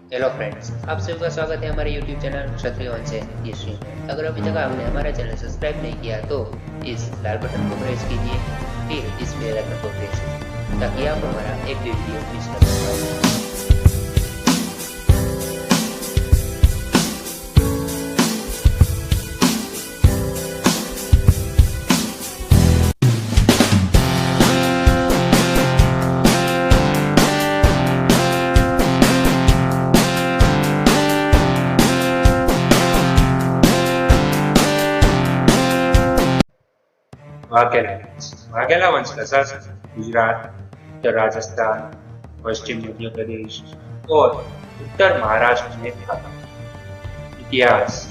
Hello friends, आप सभी का स्वागत है हमारे यूट्यूब चैनल क्षत्रिय वंश से हिस्ट्री। अगर अभी तक आपने हमारा चैनल सब्सक्राइब नहीं किया तो इस लाल बटन को प्रेस कीजिए, फिर इस बेल आइकन को प्रेस कीजिए ताकि आप हमारा एक भी वीडियो मिस न कर पाए। वाघेला वंश का शासन गुजरात, उत्तर राजस्थान, पश्चिम मध्य प्रदेश और उत्तर महाराष्ट्र में था। इतिहास।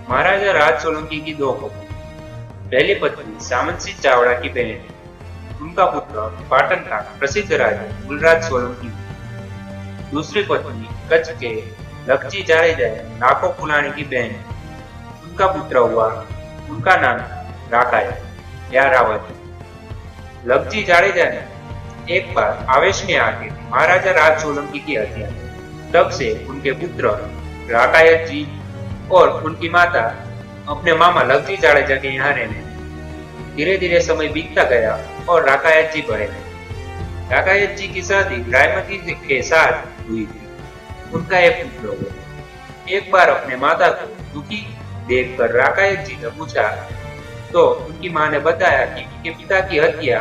महाराजा राज सोलंकी की दो पत्नी। पहली पत्नी सामंत सिंह चावड़ा की बहन, उनका पुत्र पाटन का प्रसिद्ध राजा मूलराज सोलंकी। दूसरी पत्नी कच्छ के लखजी जाडेजा नाको फुलानी की बहन, उनका पुत्र हुआ, उनका नाम राकाया या रावत। लखजी जाडेजा ने एक बार आवेश में आके महाराजा राज सोलंकी की हत्या की। तब से उनके पुत्र राकायत जी और उनकी माता अपने मामा लखजी जाडेजा के यहाँ रहने लगे। धीरे धीरे समय बीतता गया और राकायत जी बड़े गए। राकायत जी की शादी रायमती के साथ हुई थी। उनका एक पुत्र हुआ। एक बार अपने माता को दुखी देखकर राकायत जी ने पूछा तो उनकी मां ने बताया कि उनके पिता की हत्या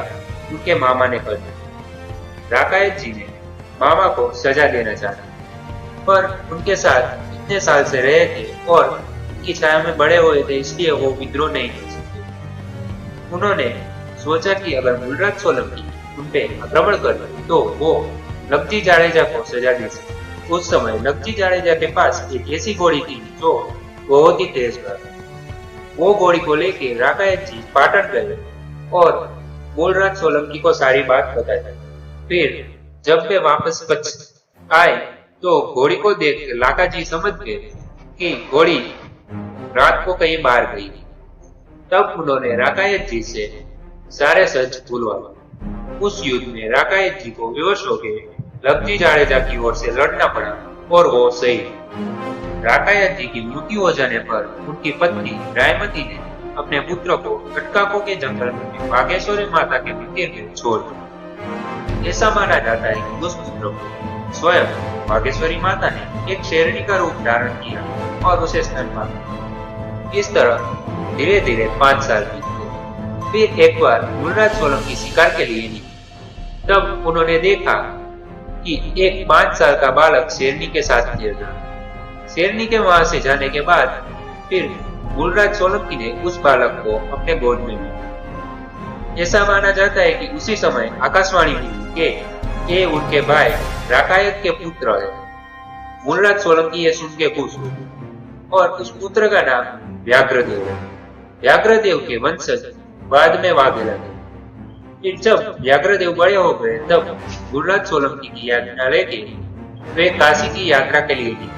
उनके मामा ने कर दी। राकायत जी ने मामा को सजा देना चाहा, पर उनके साथ इतने साल से रहे थे और उनकी छाया में बड़े हुए थे, इसलिए वो विद्रोह नहीं कर सकते। उन्होंने सोचा कि अगर मूलराज सोलंकी उन पे आक्रमण कर तो वो लखजी जाडेजा को सजा दे सकते। उस समय लखजी जाडेजा के पास एक ऐसी घोड़ी थी जो बहुत ही तेज था। वो घोड़ी को लेके राकायत जी पाटन गए और मूलराज सोलंकी को सारी बात बताई। फिर जब वे वापस कच्छ आए तो घोड़ी को देख लाका जी समझ गए कि घोड़ी रात को कहीं बाहर गई। तब उन्होंने राकायत जी से सारे सच बुलवाए। उस युद्ध में राकायत जी को विवश होकर लखजी जाडेजा की ओर से लड़ना पड़ा और वो सही। राकायत जी की मृत्यु हो जाने पर उनकी पत्नी रायमती ने अपने पुत्र को कटकाकों के जंगल में बागेश्वरी माता के मंदिर में छोड़ दिया। ऐसा माना जाता है कि उस पुत्र को स्वयं बागेश्वरी माता ने एक शेरनी का रूप धारण किया और उसे स्तनपान किया। इस तरह धीरे धीरे 5 साल बीत गए। फिर एक बार मूलराज सोलंकी शिकार के लिए निकले। तब उन्होंने देखा कि एक 5 साल का बालक शेरनी के साथ खेल रहा। शेरनी के वहां से जाने के बाद फिर मूलराज सोलंकी ने उस बालक को अपने गोद में लिया। ऐसा माना जाता है कि उसी समय आकाशवाणी हुई कि ये उनके भाई राकायत के पुत्र है। मूलराज सोलंकी ये सुन के खुश हुए और उस पुत्र का नाम व्याघ्रदेव है। व्याघ्रदेव के वंशज बाद में वाघेला थे। फिर जब व्याघ्रदेव बड़े हो गए तब मूलराज सोलंकी की आज्ञा लेके वे काशी की यात्रा के लिए निकले।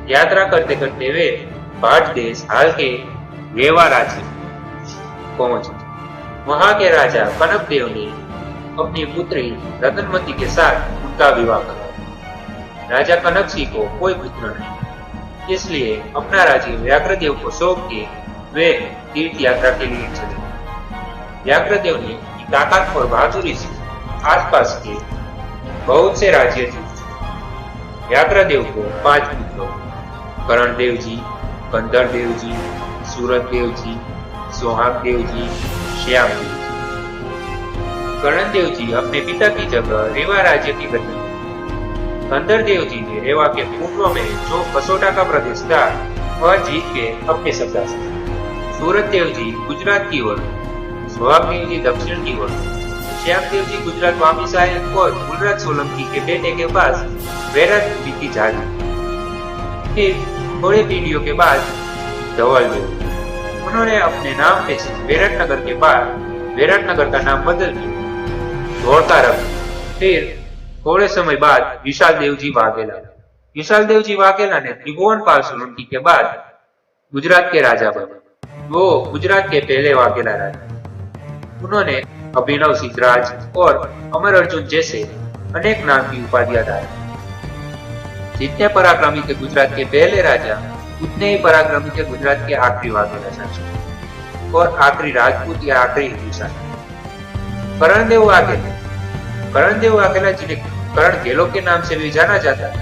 यात्रा करते करते वे भाट देश हाल के रेवा राज्य पहुंचे। वहां के राजा कनकदेव ने अपनी पुत्री रतनमती के साथ उनका विवाह कराया। राजा कनक सिंह को कोई पुत्र नहीं, इसलिए अपना राज्य व्याघ्रदेव को सौंप के वे तीर्थ यात्रा के लिए चले। व्याघ्रदेव ने ताकत और बहादुरी से आसपास के बहुत से राज्य जीते। व्याघ्रदेव को 5 पुत्र, करणदेव जी, कंदर देव जी, सूरत देव जी, सोहाग देव जी, श्याम देव जी। करणदेव जी अपने पिता की जगह रेवा राज्य की गद्दी। कंदर देव जी ने रेवा के पूर्व में जो कसोटा का प्रदेश था वह जीत के अपने सत्ता से। सूरत देव जी गुजरात की ओर, सोहाग देव जी दक्षिण की ओर, श्याम देव जी गुजरात वापिस आए और मूलराज सोलंकी के बेटे के पास वैराट की जागी। फिर थोड़ी पीढ़ियों के बाद धवल देव, उन्होंने अपने नाम पे से वैराटनगर के बाद वैराटनगर का नाम बदल दिया, धोड़का रख। फिर थोड़े समय बाद विशाल देव जी वाघेला। विशाल देव जी वाघेला ने त्रिभुवन पाल सोलंकी के बाद गुजरात के राजा बने। वो गुजरात के पहले वाघेला राजा। उन्होंने अभिनव सिद्धराज और अमर अर्जुन जैसे अनेक नाम की उपाधियां धारी। जितने पराक्रमी थे गुजरात के पहले राजा, उतने ही पराक्रमी थे गुजरात के आखिरी वाघेला शासक और आखिरी राजपूत या आखिरी हिंदू शासक। कर्णदेव वाघेला जिन्हें कर्ण घेलो के नाम से भी जाना जाता है,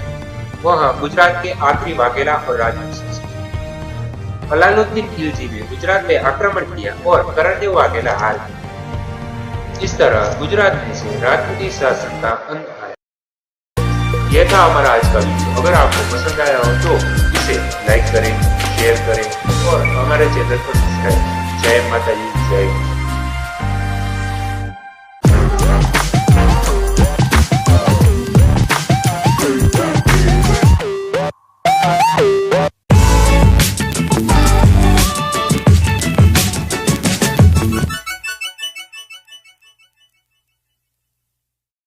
वह गुजरात के आखिरी वाघेला और राजपूत शासक। अलाउद्दीन खिलजी ने गुजरात पे आक्रमण किया और कर्णदेव वाघेला हार गए। इस तरह गुजरात में से राजपूती शासन का अंत आया। यह था हमारा आज का वीडियो। अगर आपको पसंद आया हो तो इसे लाइक करें, शेयर करें और हमारे चैनल को सब्सक्राइब। जय माता दी, जय